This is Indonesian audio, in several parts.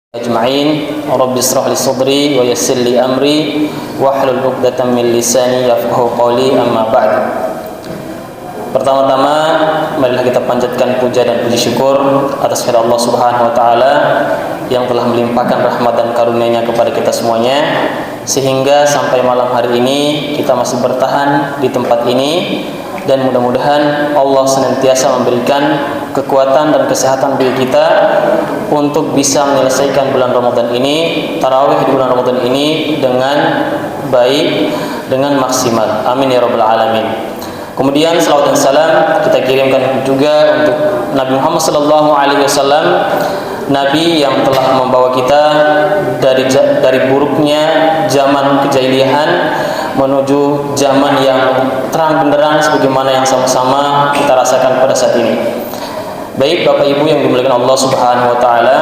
Ajma'in. Rabbi israh li sadri wa yassir li amri wahlul 'uqdatam min lisani yafqahu qawli, amma ba'd. Pertama-tama marilah kita panjatkan puja dan puji syukur atas kehadirat Allah Subhanahu wa taala yang telah melimpahkan rahmat dan karunia-Nya kepada kita semuanya sehingga sampai malam hari ini kita masih bertahan di tempat ini, dan mudah-mudahan Allah senantiasa memberikan kekuatan dan kesehatan bagi kita untuk bisa menyelesaikan bulan Ramadan ini, tarawih di bulan Ramadan ini dengan baik, dengan maksimal. Amin ya rabbal alamin. Kemudian salawat dan salam kita kirimkan juga untuk Nabi Muhammad SAW, Nabi yang telah membawa kita dari buruknya zaman kejahilian menuju zaman yang terang benderang sebagaimana yang sama-sama kita rasakan pada saat ini. Baik Bapak Ibu yang dimuliakan Allah Subhanahu wa taala,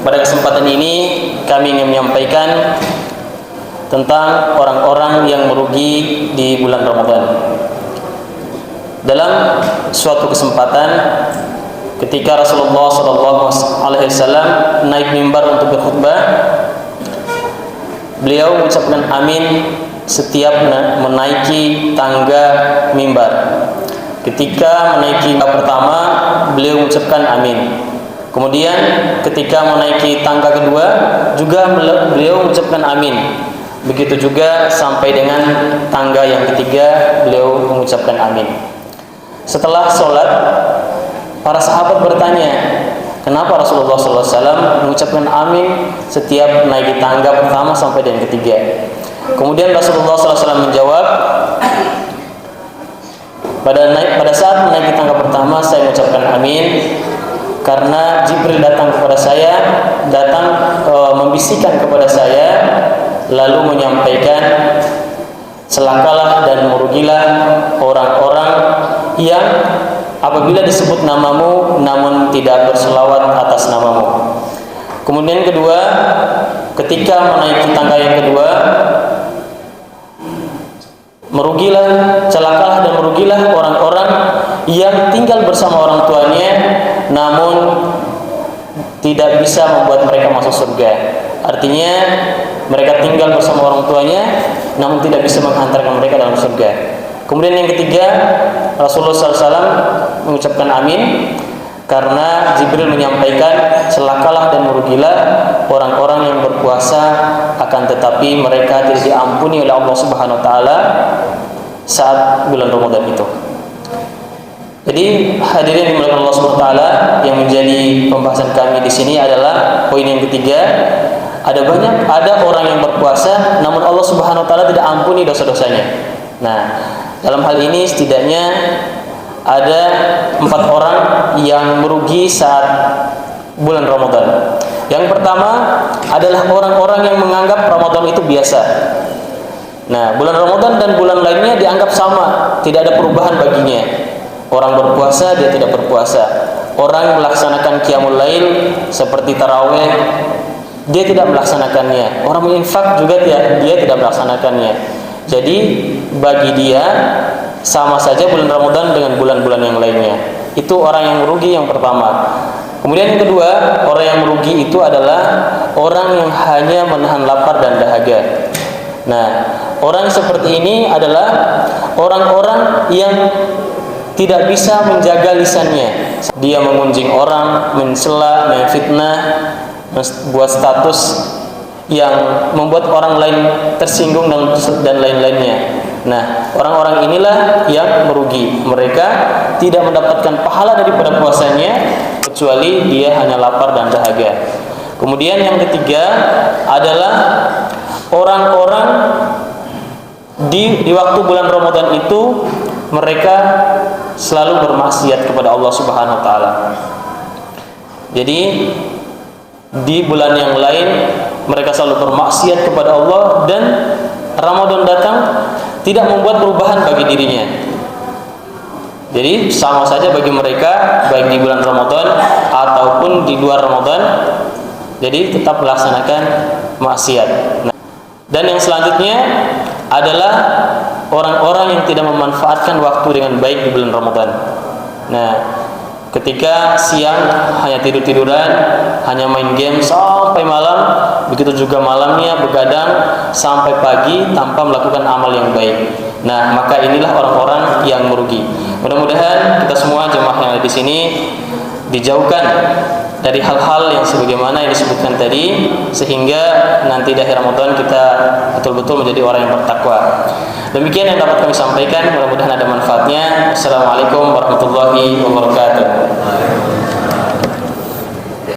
pada kesempatan ini kami ingin menyampaikan tentang orang-orang yang merugi di bulan Ramadan. Dalam suatu kesempatan ketika Rasulullah SAW naik mimbar untuk berkhutbah, beliau mengucapkan amin setiap menaiki tangga mimbar. Ketika menaiki tangga pertama, beliau mengucapkan amin. Kemudian ketika menaiki tangga kedua, juga beliau mengucapkan amin. Begitu juga sampai dengan tangga yang ketiga, beliau mengucapkan amin. Setelah sholat, para sahabat bertanya, kenapa Rasulullah SAW mengucapkan amin setiap naik tangga pertama sampai dengan ketiga? Kemudian Rasulullah SAW menjawab, pada saat menaiki tangga pertama saya mengucapkan amin karena Jibril datang kepada saya, membisikkan kepada saya, lalu menyampaikan, celakalah dan merugilah orang-orang yang apabila disebut namamu namun tidak berselawat atas namamu. Kemudian kedua, ketika menaiki tangga yang kedua, merugilah, celakalah dan merugilah orang-orang yang tinggal bersama orang tuanya namun tidak bisa membuat mereka masuk surga. Artinya mereka tinggal bersama orang tuanya namun tidak bisa menghantarkan mereka dalam surga. Kemudian yang ketiga, Rasulullah SAW mengucapkan amin karena Jibril menyampaikan, celakalah dan merugilah orang-orang yang berpuasa akan tetapi mereka tidak diampuni oleh Allah Subhanahu wa taala saat bulan Ramadan itu. Jadi hadirin dimuliakan Allah Subhanahu wa taala, yang menjadi pembahasan kami di sini adalah poin yang ketiga. Ada orang yang berpuasa namun Allah Subhanahu wa taala tidak ampuni dosa-dosanya. Nah, dalam hal ini setidaknya ada 4 orang yang merugi saat bulan Ramadan. Yang pertama adalah orang-orang yang menganggap Ramadan itu biasa. Nah, bulan Ramadan dan bulan lainnya dianggap sama, tidak ada perubahan baginya. Orang berpuasa, dia tidak berpuasa. Orang melaksanakan qiyamul lail seperti tarawih, dia tidak melaksanakannya. Orang menginfak juga dia tidak melaksanakannya. Jadi bagi dia sama saja bulan Ramadan dengan bulan-bulan yang lainnya. Itu orang yang merugi yang pertama. Kemudian yang kedua, orang yang merugi itu adalah orang yang hanya menahan lapar dan dahaga. Nah, orang seperti ini adalah orang-orang yang tidak bisa menjaga lisannya. Dia mengunjing orang, mencela, memfitnah, membuat status yang membuat orang lain tersinggung dan lain-lainnya. Nah, orang-orang inilah yang merugi. Mereka tidak mendapatkan pahala daripada puasanya kecuali dia hanya lapar dan dahaga. Kemudian yang ketiga adalah orang-orang di waktu bulan Ramadan itu mereka selalu bermaksiat kepada Allah Subhanahu wa taala. Jadi di bulan yang lain mereka selalu bermaksiat kepada Allah, dan Ramadan datang tidak membuat perubahan bagi dirinya. Jadi sama saja bagi mereka, baik di bulan Ramadan ataupun di luar Ramadan, jadi tetap melaksanakan maksiat. Dan yang selanjutnya adalah orang-orang yang tidak memanfaatkan waktu dengan baik di bulan Ramadan. Nah, Ketika siang hanya tidur-tiduran, hanya main game sampai malam, begitu juga malamnya begadang sampai pagi tanpa melakukan amal yang baik. Nah, maka inilah orang-orang yang merugi. Mudah-mudahan kita semua jemaah yang ada di sini dijauhkan dari hal-hal yang sebagaimana yang disebutkan tadi, sehingga nanti di akhir Ramadan kita betul-betul menjadi orang yang bertakwa. Demikian yang dapat kami sampaikan, mudah-mudahan ada manfaatnya. Assalamualaikum warahmatullahi wabarakatuh.